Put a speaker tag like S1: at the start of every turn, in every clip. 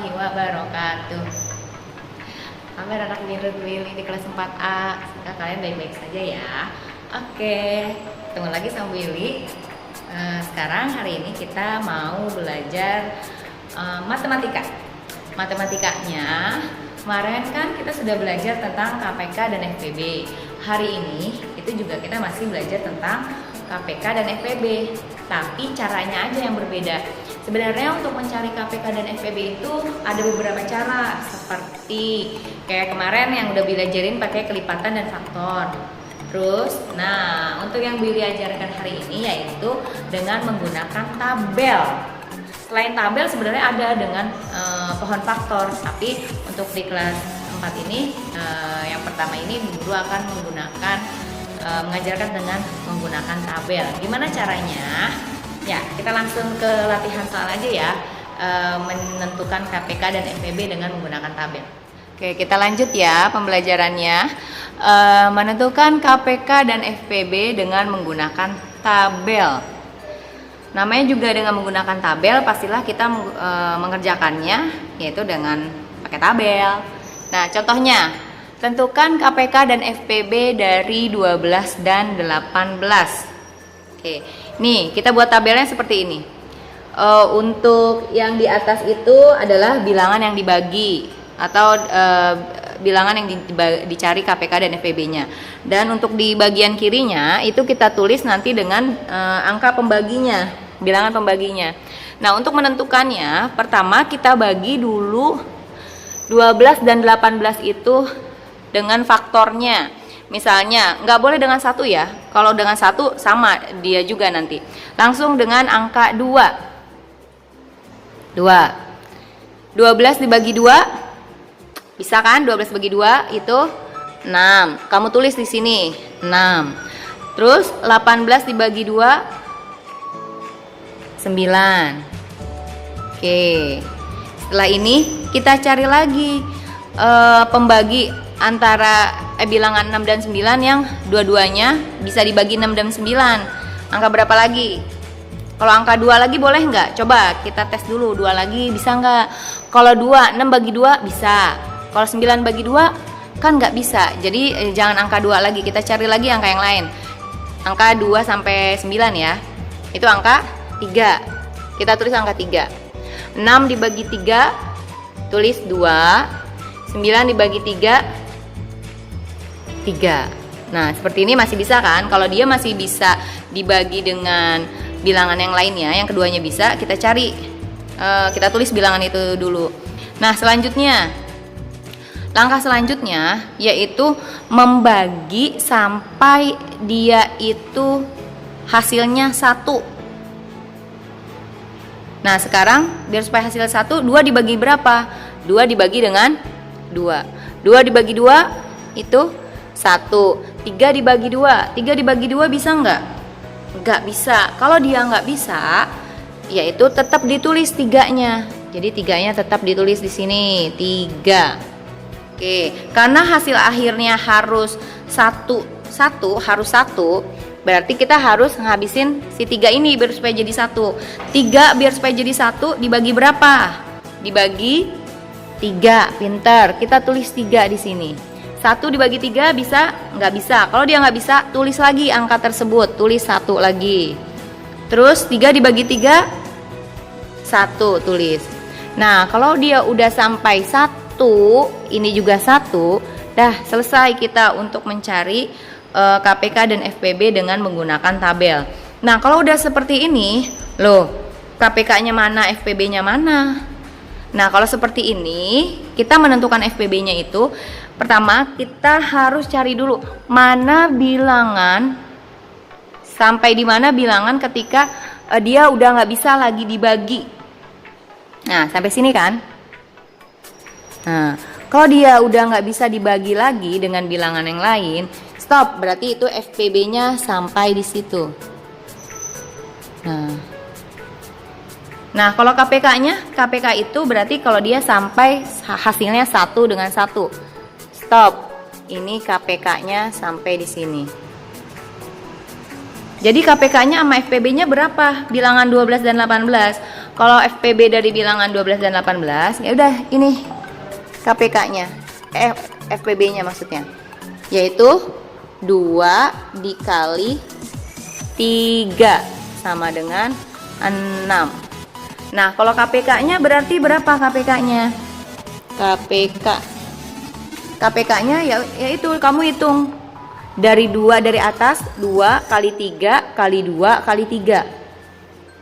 S1: warahmatullahi wabarakatuh. Kabar anak Mirut Willy di kelas 4A. Semoga kalian baik-baik saja ya. Oke, ketemu lagi sama Willy. Sekarang hari ini kita mau belajar matematika. Matematikanya kemarin kan kita sudah belajar tentang KPK dan FPB. Hari ini itu juga kita masih belajar tentang KPK dan FPB, tapi caranya aja yang berbeda. Sebenarnya untuk mencari KPK dan FPB itu ada beberapa cara, seperti kayak kemarin yang udah belajarin pakai kelipatan dan faktor. Terus, nah untuk yang Billy ajarkan hari ini yaitu dengan menggunakan tabel. Selain tabel sebenarnya ada dengan pohon faktor, tapi untuk di kelas 4 ini yang pertama ini guru akan mengajarkan dengan menggunakan tabel. Gimana caranya? Ya, kita langsung ke latihan soal aja ya. Menentukan KPK dan FPB dengan menggunakan tabel. Oke, kita lanjut ya pembelajarannya. Menentukan KPK dan FPB dengan menggunakan tabel. Namanya juga dengan menggunakan tabel, pastilah kita mengerjakannya yaitu dengan pakai tabel. Nah, contohnya, tentukan KPK dan FPB dari 12 dan 18. Oke, nih kita buat tabelnya seperti ini. Untuk yang di atas itu adalah bilangan yang dibagi atau bilangan yang dicari KPK dan FPB-nya. Dan untuk di bagian kirinya itu kita tulis nanti dengan angka pembaginya, bilangan pembaginya. Nah, untuk menentukannya, pertama kita bagi dulu 12 dan 18 itu dengan faktornya. Misalnya, nggak boleh dengan 1 ya. Kalau dengan 1 sama dia juga nanti. Langsung dengan angka 2. 12 dibagi 2. Bisa kan? 12 bagi 2 itu 6. Kamu tulis di sini 6. Terus 18 dibagi 2 9. Oke. Setelah ini kita cari lagi pembagi antara bilangan 6 dan 9 yang dua-duanya bisa dibagi 6 dan 9. Angka berapa lagi? Kalau angka 2 lagi boleh nggak? Coba kita tes dulu, 2 lagi bisa nggak? Kalau 2, 6 bagi 2 bisa. Kalau 9 bagi 2 kan nggak bisa. Jadi jangan angka 2 lagi, kita cari lagi angka yang lain. Angka 2 sampai 9 ya. Itu angka 3. Kita tulis angka 3. 6 dibagi 3 tulis 2. 9 dibagi 3 3. Nah, seperti ini masih bisa kan? Kalau dia masih bisa dibagi dengan bilangan yang lainnya, yang keduanya bisa, kita cari, kita tulis bilangan itu dulu. Nah, selanjutnya, langkah selanjutnya yaitu membagi sampai dia itu hasilnya 1. Nah, sekarang biar supaya hasil 1, 2 dibagi berapa? 2 dibagi dengan 2. 2 dibagi 2 itu 1. 3 dibagi 2. 3 dibagi 2 bisa nggak? Nggak bisa. Kalau dia nggak bisa, yaitu tetap ditulis 3-nya. Jadi 3-nya tetap ditulis di sini, 3. Oke, karena hasil akhirnya harus 1, harus 1, berarti kita harus ngabisin si 3 ini biar supaya jadi 1. 3 biar supaya jadi 1 dibagi berapa? Dibagi 3, pinter. Kita tulis 3 di sini. 1 dibagi 3 bisa? Nggak bisa. Kalau dia nggak bisa, tulis lagi angka tersebut. Tulis 1 lagi. Terus 3 dibagi 3 1 tulis. Nah, kalau dia udah sampai 1, ini juga 1, dah selesai kita untuk mencari KPK dan FPB dengan menggunakan tabel. Nah, kalau udah seperti ini, loh, KPK-nya mana, FPB-nya mana? Nah, kalau seperti ini, kita menentukan FPB-nya itu, pertama kita harus cari dulu mana bilangan, sampai di mana bilangan ketika dia udah nggak bisa lagi dibagi. Nah, sampai sini kan? Nah, kalau dia udah nggak bisa dibagi lagi dengan bilangan yang lain, stop. Berarti itu FPB-nya sampai di situ. Nah, kalau KPK-nya, KPK itu berarti kalau dia sampai hasilnya 1 dengan 1. Stop. Ini KPK-nya sampai di sini. Jadi KPK-nya sama FPB-nya berapa? Bilangan 12 dan 18. Kalau FPB dari bilangan 12 dan 18, ya udah ini KPK-nya. FPB-nya maksudnya. Yaitu 2 dikali 3 sama dengan 6. Nah, kalau KPK-nya berarti berapa KPK-nya? KPK-nya yaitu kamu hitung dari 2 dari atas, 2 kali 3 kali 2 kali 3.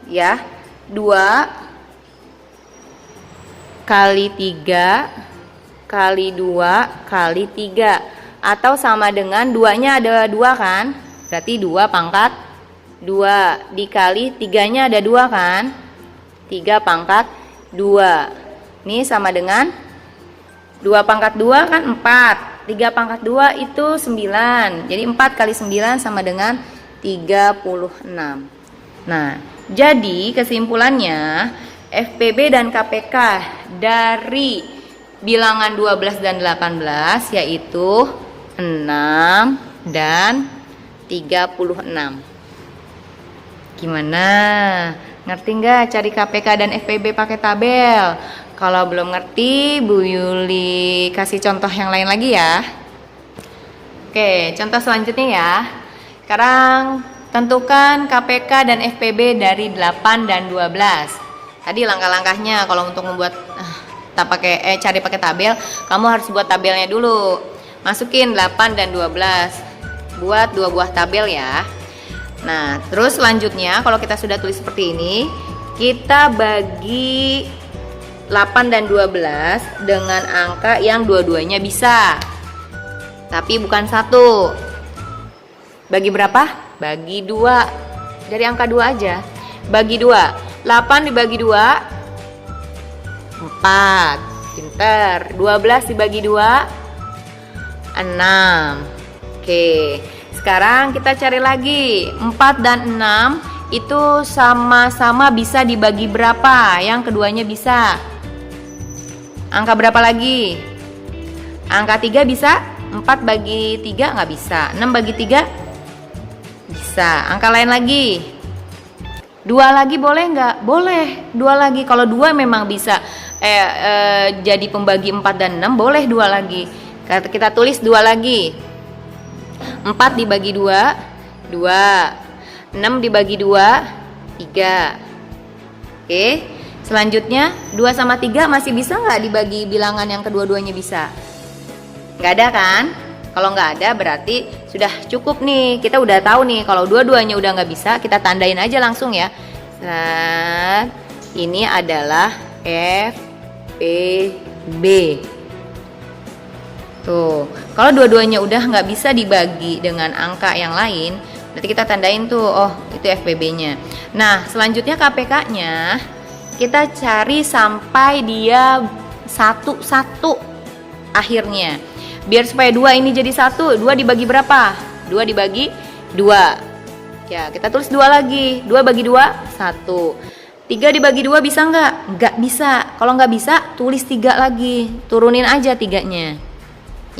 S1: Ya. 2 kali 3 kali 2 kali 3, atau sama dengan 2-nya ada 2 kan? Berarti 2 pangkat 2 dikali 3-nya ada 2 kan? 3 pangkat 2. Ini sama dengan 2 pangkat 2 kan 4. 3 pangkat 2 itu 9. Jadi 4 kali 9 sama dengan 36. Nah, jadi kesimpulannya FPB dan KPK dari bilangan 12 dan 18 yaitu 6 dan 36. Gimana? Ngerti nggak cari KPK dan FPB pakai tabel? Kalau belum ngerti, Bu Yuli kasih contoh yang lain lagi ya. Oke, contoh selanjutnya ya. Sekarang tentukan KPK dan FPB dari 8 dan 12. Tadi langkah-langkahnya kalau untuk membuat cari pakai tabel, kamu harus buat tabelnya dulu. Masukin 8 dan 12. Buat 2 buah tabel ya. Nah, terus selanjutnya kalau kita sudah tulis seperti ini, kita bagi 8 dan 12 dengan angka yang dua-duanya bisa. Tapi bukan 1. Bagi berapa? Bagi 2. Dari angka 2 aja. Bagi 2. 8 dibagi 2 4. Pinter. 12 dibagi 2 6. Oke. Sekarang kita cari lagi. 4 dan 6 itu sama-sama bisa dibagi berapa? Yang keduanya bisa. Angka berapa lagi? Angka 3 bisa? 4 bagi 3 nggak bisa. 6 bagi 3 bisa. Angka lain lagi. 2 lagi boleh nggak? Boleh. 2 lagi. Kalau 2 memang bisa jadi pembagi 4 dan 6, boleh 2 lagi. Kita tulis 2 lagi. 4 dibagi 2 2. 6 dibagi 2 3. Oke. Selanjutnya 2 sama 3 masih bisa nggak dibagi bilangan yang kedua-duanya bisa? Nggak ada kan? Kalau nggak ada berarti sudah cukup nih. Kita udah tahu nih kalau dua-duanya udah nggak bisa, kita tandain aja langsung ya. Nah, ini adalah FPB. Tuh, kalau dua-duanya udah nggak bisa dibagi dengan angka yang lain, berarti kita tandain tuh, oh itu FPB-nya. Nah, selanjutnya KPK-nya kita cari sampai dia satu akhirnya. Biar supaya 2 ini jadi 1, 2 dibagi berapa? 2 dibagi 2. Ya, kita tulis 2 lagi. 2 bagi 2, 1. 3 dibagi 2 bisa nggak? Nggak bisa. Kalau nggak bisa, tulis 3 lagi. Turunin aja 3-nya.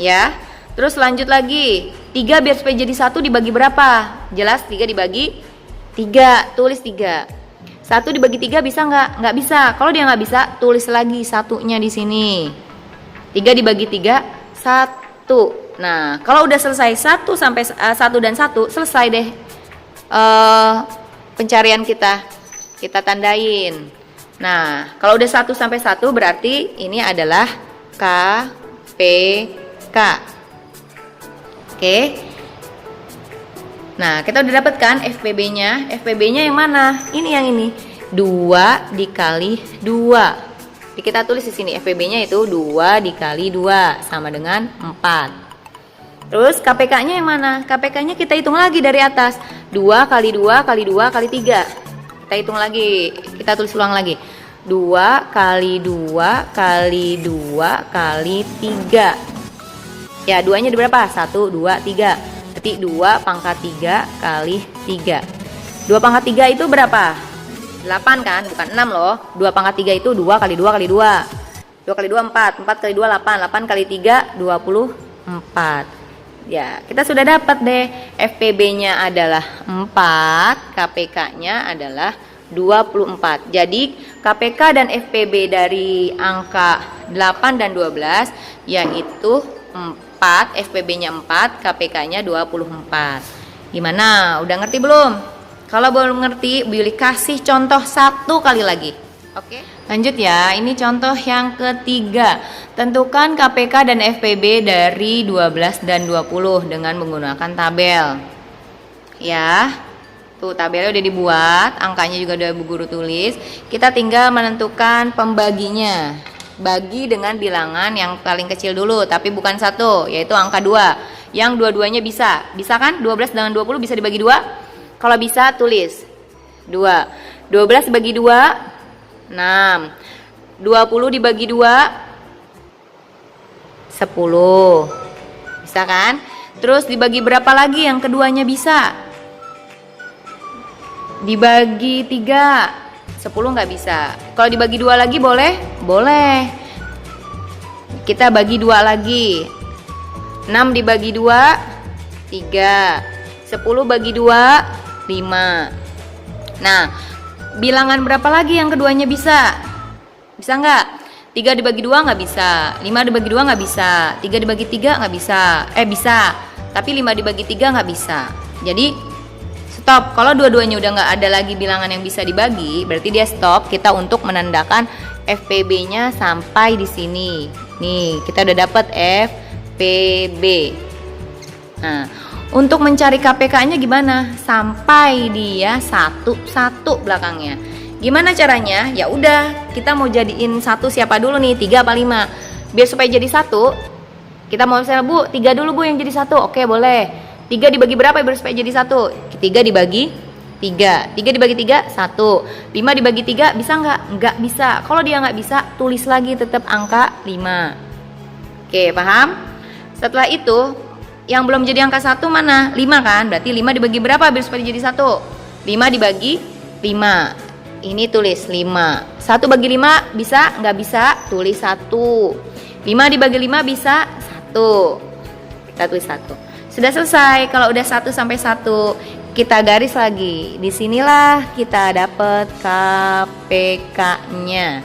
S1: Ya. Terus lanjut lagi. 3 biar supaya jadi 1 dibagi berapa? Jelas 3 dibagi 3. Tulis 3. 1 dibagi 3 bisa nggak? Nggak bisa. Kalau dia nggak bisa, tulis lagi 1-nya di sini. 3 dibagi 3, 1. Nah, kalau udah selesai 1 sampai 1 dan 1, selesai deh pencarian kita. Kita tandain. Nah, kalau udah 1 sampai 1 berarti ini adalah KPK. Oke. Nah, kita udah dapet kan FPB-nya? FPB-nya yang mana? Ini yang ini. 2 dikali 2. Jadi kita tulis di sini FPB-nya itu 2 dikali 2 sama dengan 4. Terus KPK-nya yang mana? KPK-nya kita hitung lagi dari atas. 2 kali 2 kali 2 kali 3. Kita hitung lagi. Kita tulis ulang lagi. 2 kali 2 kali 2 kali 3. Ya, 2-nya di berapa? 1, 2, 3. Berarti 2 pangkat 3 kali 3. 2 pangkat 3 itu berapa? 8 kan, bukan 6 loh. 2 pangkat 3 itu 2 kali 2 kali 2. 2 kali 2 4, 4 kali 2 8, 8 kali 3 24. Ya, kita sudah dapat deh. FPB-nya adalah 4, KPK-nya adalah 24. Jadi KPK dan FPB dari angka 8 dan 12 yaitu 4, FPB-nya 4, KPK-nya 24. Gimana? Udah ngerti belum? Kalau belum ngerti, Bu Yuli kasih contoh satu kali lagi. Oke, lanjut ya. Ini contoh yang ketiga. Tentukan KPK dan FPB dari 12 dan 20 dengan menggunakan tabel. Ya. Tuh tabelnya udah dibuat, angkanya juga udah Bu Guru tulis. Kita tinggal menentukan pembaginya. Bagi dengan bilangan yang paling kecil dulu, tapi bukan 1, yaitu angka 2. Yang dua-duanya bisa. Bisa kan? 12 dengan 20 bisa dibagi 2? Kalau bisa tulis 2. 12 dibagi 2 6. 20 dibagi 2 10. Bisa kan? Terus dibagi berapa lagi yang keduanya bisa? Dibagi 3 10 nggak bisa. Kalau dibagi 2 lagi boleh? Boleh. Kita bagi 2 lagi. 6 dibagi 2 3. 10 bagi 2 5. Nah, bilangan berapa lagi yang keduanya bisa? Bisa nggak? 3 dibagi 2 nggak bisa. 5 dibagi 2 nggak bisa. 3 dibagi 3 nggak bisa. Bisa. Tapi 5 dibagi 3 nggak bisa. Jadi stop. Kalau dua-duanya udah nggak ada lagi bilangan yang bisa dibagi, berarti dia stop. Kita untuk menandakan FPB-nya sampai di sini. Nih, kita udah dapat FPB. Nah, untuk mencari KPK-nya gimana? Sampai dia satu belakangnya. Gimana caranya? Ya udah, kita mau jadiin 1 siapa dulu nih? 3 apa 5? Biar supaya jadi 1, kita mau misalnya Bu, 3 dulu Bu yang jadi 1. Oke, boleh. 3 dibagi berapa biar supaya jadi 1? 3 dibagi 3. 3 dibagi 3, 1. 5 dibagi 3, bisa nggak? Nggak bisa. Kalau dia nggak bisa, tulis lagi tetap angka 5. Oke, paham? Setelah itu, yang belum jadi angka 1 mana? 5 kan? Berarti 5 dibagi berapa biar supaya jadi 1? 5 dibagi 5. Ini tulis 5. 1 bagi 5 bisa? Nggak bisa? Tulis 1. 5 dibagi 5 bisa? 1. Kita tulis 1. Sudah selesai. Kalau udah 1 sampai 1, kita garis lagi. Disinilah kita dapat KPK-nya.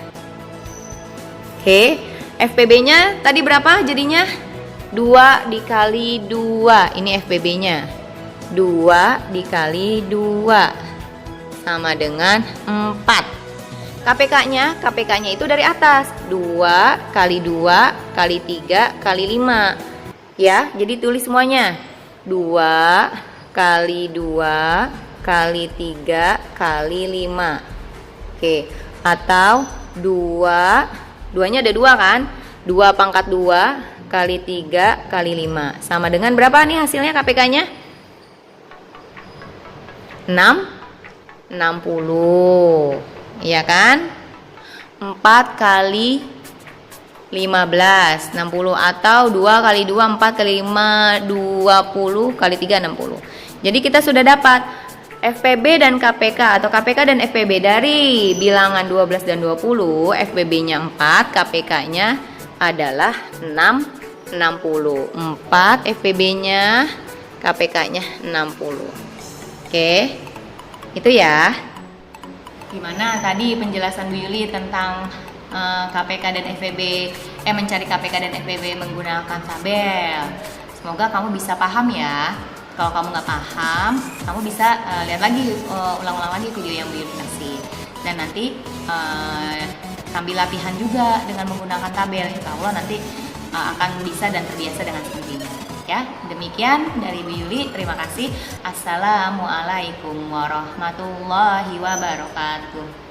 S1: Oke, FPB-nya tadi berapa jadinya? 2 dikali 2. Ini FPB-nya. 2 dikali 2 sama dengan 4. KPK-nya itu dari atas. 2 kali 2 kali 3 kali 5. Ya, jadi tulis semuanya. 2 kali 2 kali 3 kali 5. Oke, atau 2-nya ada 2 kan? 2 pangkat 2 kali 3 kali 5 sama dengan berapa nih hasilnya KPK-nya? 60. Iya kan? 4 kali 15 60 atau 2 kali 2 4 kali 5 20 kali 3 60. Jadi kita sudah dapat FPB dan KPK atau KPK dan FPB dari bilangan 12 dan 20. FPB-nya 4, KPK-nya adalah 60. 4 FPB-nya, KPK-nya 60. Oke. Itu ya. Gimana tadi penjelasan Bu Yuli tentang KPK dan FPB, mencari KPK dan FPB menggunakan tabel. Semoga kamu bisa paham ya. Kalau kamu nggak paham, kamu bisa lihat lagi, ulang-ulang lagi video yang Bu Yuli kasih. Dan nanti sambil latihan juga dengan menggunakan tabel. Insya Allah nanti akan bisa dan terbiasa dengan sendirinya. Ya, demikian dari Bu Yuli. Terima kasih. Assalamualaikum warahmatullahi wabarakatuh.